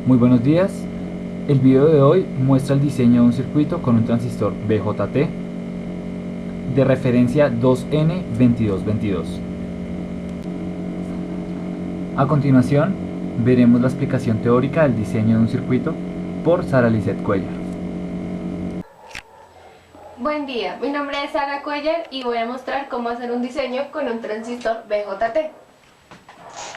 Muy buenos días. El video de hoy muestra el diseño de un circuito con un transistor BJT de referencia 2N2222. A continuación, veremos la explicación teórica del diseño de un circuito por Sara Lizeth Cuellar. Buen día, mi nombre es Sara Cuellar y voy a mostrar cómo hacer un diseño con un transistor BJT.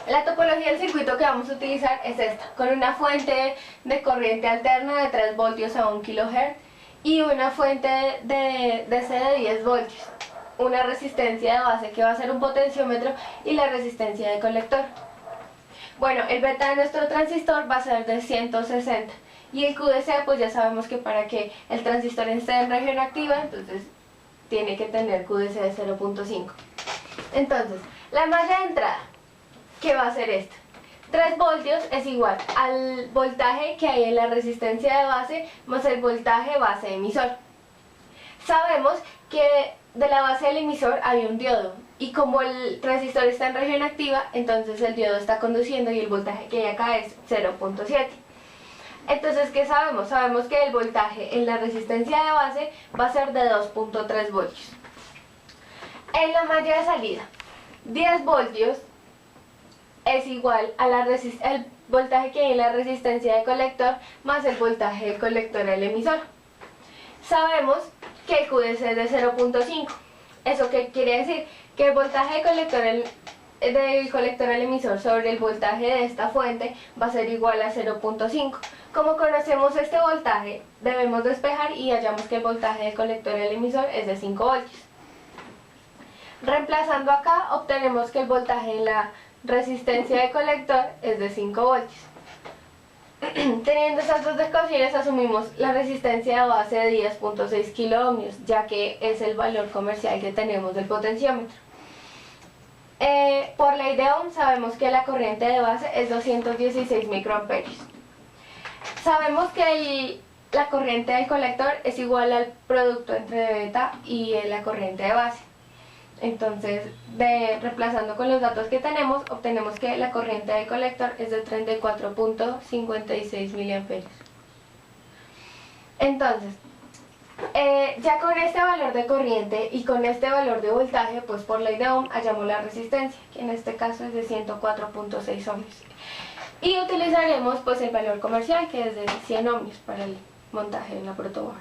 La topología del circuito que vamos a utilizar es esta, con una fuente de corriente alterna de 3 voltios a 1 kHz y una fuente de DC de 10 voltios, una resistencia de base que va a ser un potenciómetro y la resistencia de colector. Bueno, el beta de nuestro transistor va a ser de 160 y el QDC pues ya sabemos que para que el transistor esté en región activa, entonces tiene que tener QDC de 0.5. Entonces, la malla de entrada, ¿qué va a ser esto? 3 voltios es igual al voltaje que hay en la resistencia de base más el voltaje base emisor. Sabemos que de la base del emisor hay un diodo y como el transistor está en región activa, entonces el diodo está conduciendo y el voltaje que hay acá es 0.7. Entonces, ¿qué sabemos? Sabemos que el voltaje en la resistencia de base va a ser de 2.3 voltios. En la malla de salida, 10 voltios es igual al voltaje que hay en la resistencia de colector más el voltaje del colector al emisor. Sabemos que el QDC es de 0.5. ¿Eso qué quiere decir? Que el voltaje del colector al emisor sobre el voltaje de esta fuente va a ser igual a 0.5. Como conocemos este voltaje, debemos despejar y hallamos que el voltaje del colector al emisor es de 5 voltios. Reemplazando acá, obtenemos que el voltaje en la resistencia de colector es de 5 voltios. Teniendo estas dos ecuaciones, asumimos la resistencia de base de 10.6 kiloohmios, ya que es el valor comercial que tenemos del potenciómetro. Por ley de Ohm sabemos que la corriente de base es 216 microamperios. Sabemos que la corriente del colector es igual al producto entre beta y la corriente de base. Entonces, reemplazando con los datos que tenemos, obtenemos que la corriente del colector es de 34.56 miliamperios. Entonces, ya con este valor de corriente y con este valor de voltaje, pues por ley de Ohm hallamos la resistencia, que en este caso es de 104.6 ohmios. Y utilizaremos pues el valor comercial, que es de 100 ohmios para el montaje en la protoboard.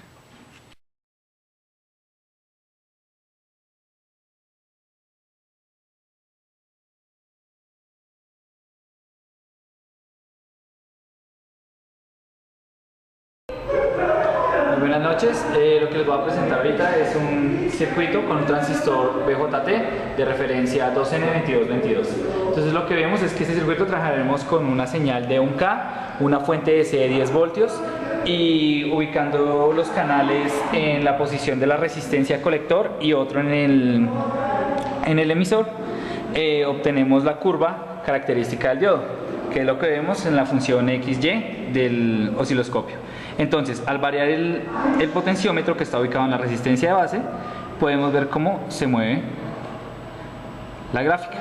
Buenas noches, lo que les voy a presentar ahorita es un circuito con un transistor BJT de referencia 2N2222. Entonces lo que vemos es que este circuito trabajaremos con una señal de 1K, una fuente DC de 10 voltios y ubicando los canales en la posición de la resistencia colector y otro en el emisor, obtenemos la curva característica del diodo, que es lo que vemos en la función XY del osciloscopio. Entonces, al variar el potenciómetro que está ubicado en la resistencia de base, podemos ver cómo se mueve la gráfica.